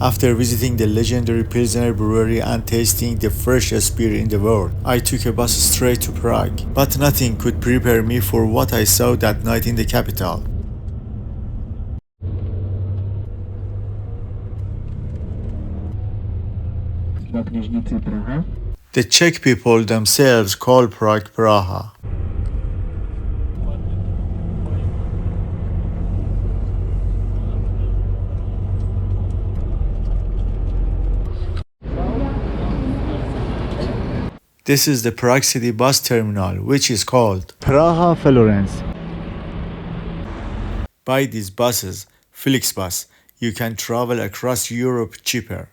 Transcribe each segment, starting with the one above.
After visiting the legendary Pilsen brewery and tasting the freshest beer in the world, I took a bus straight to Prague. But nothing could prepare me for what I saw that night in the capital. The Czech people themselves call Prague Praha. This is the Prague City bus terminal, which is called Praha Florence. By these buses, Flixbus, you can travel across Europe cheaper.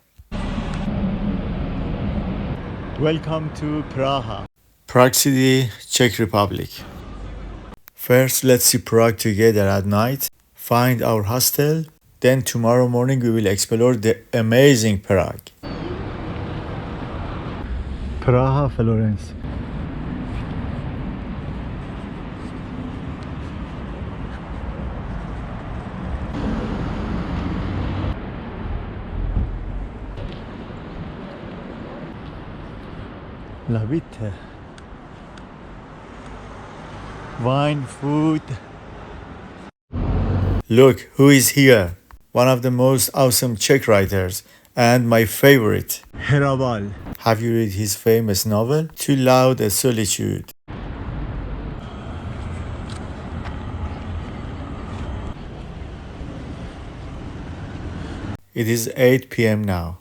Welcome to Praha. Prague City, Czech Republic. First, let's see Prague together at night, find our hostel, then tomorrow morning we will explore the amazing Prague. Praha Florence. La vite. Wine, food. Look who is here. One of the most awesome Czech writers and my favorite, Hrabal. Have you read his famous novel, Too Loud a Solitude? It is 8 p.m. now.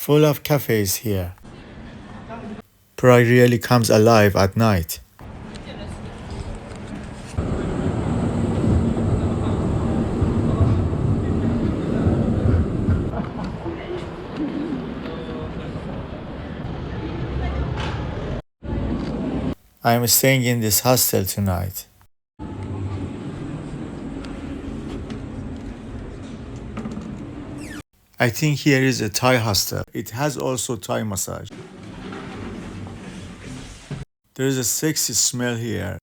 Full of cafes here. Prague really comes alive at night. I am staying in this hostel tonight. I think here is a Thai hostel. It has also Thai massage. There is a sexy smell here.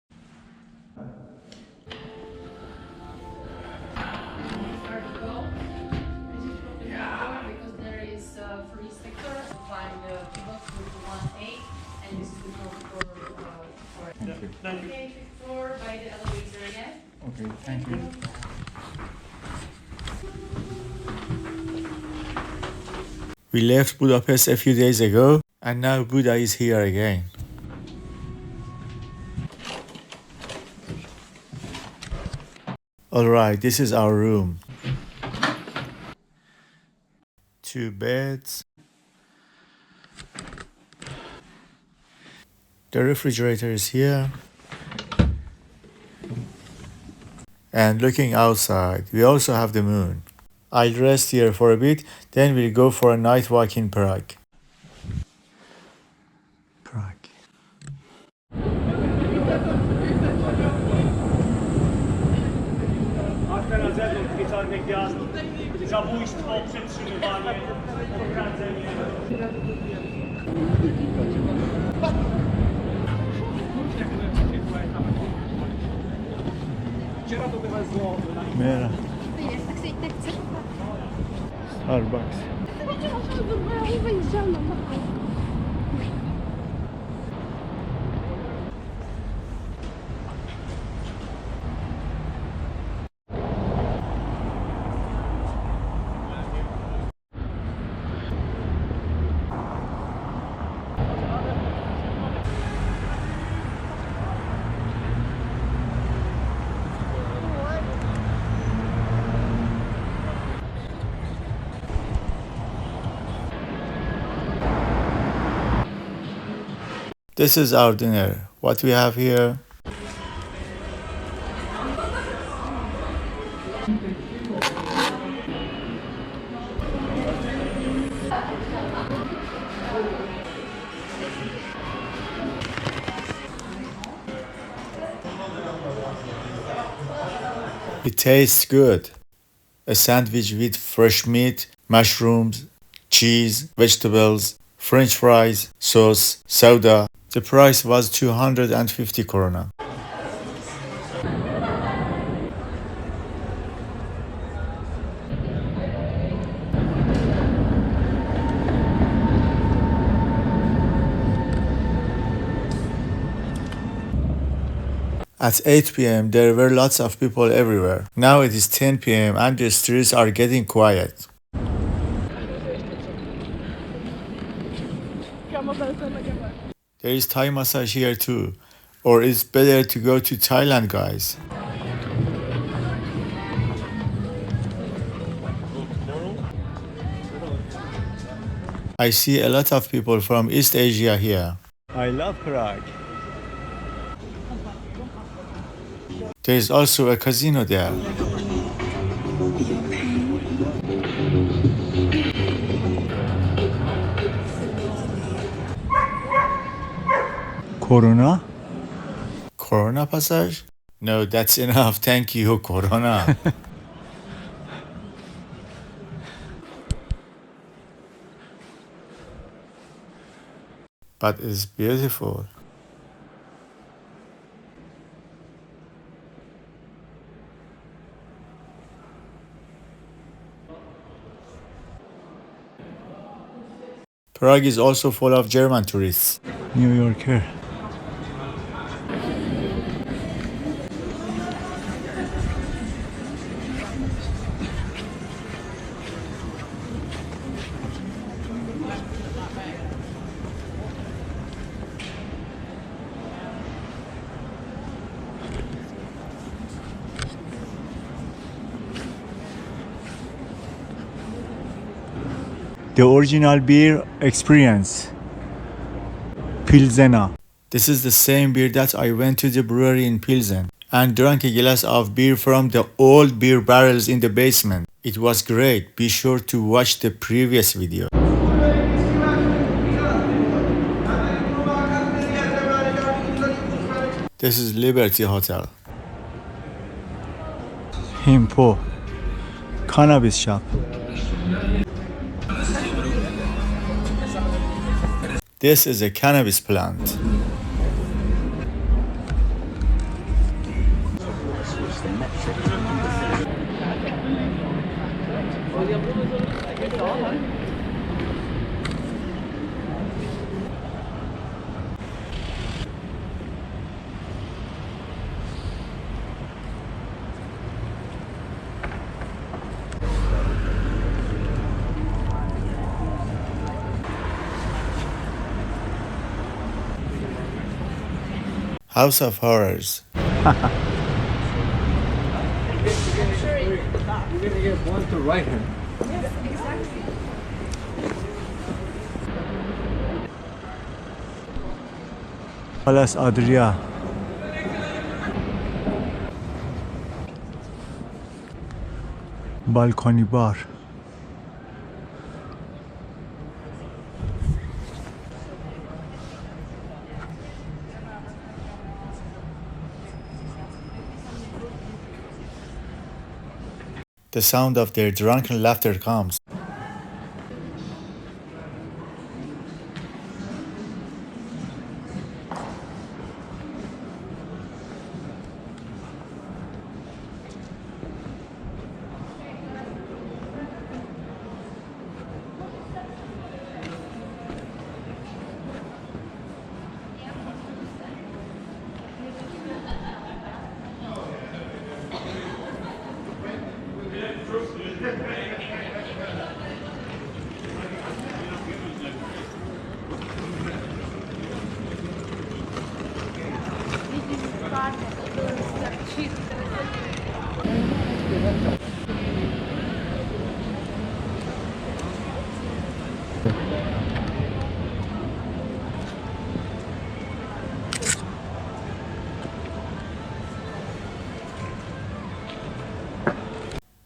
Okay, floor by the elevator again. Okay, thank you. We left Budapest a few days ago, and now Buda is here again. Alright, this is our room. 2 beds. The refrigerator is here. And looking outside, we also have the moon. I'll rest here for a bit, then we'll go for a night walk in Prague. Prague. Mera. Starbucks. This is our dinner. What we have here? It tastes good. A sandwich with fresh meat, mushrooms, cheese, vegetables, French fries, sauce, soda. The price was 250 korona. At 8 p.m. there were lots of people everywhere. Now it is 10 p.m. and the streets are getting quiet. There is Thai massage here too. Or it's better to go to Thailand, guys. I see a lot of people from East Asia here. I love Prague. There is also a casino there. Corona? Corona passage? No, that's enough. Thank you, Corona. But it's beautiful. Prague is also full of German tourists. New Yorker. The original beer experience. Pilsen. This is the same beer that I went to the brewery in Pilsen and drank a glass of beer from the old beer barrels in the basement. It was great. Be sure to watch the previous video. This is Liberty Hotel. Himpo. Cannabis shop. This is a cannabis plant. House of Horrors. You're gonna get one to right hand. Yes, exactly. Palace Adria. Balcony bar. The sound of their drunken laughter comes.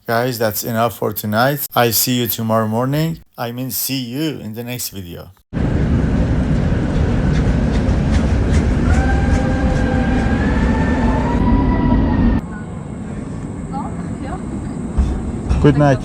Guys, that's enough for tonight. I see you tomorrow morning. I mean, see you in the next video. Good night.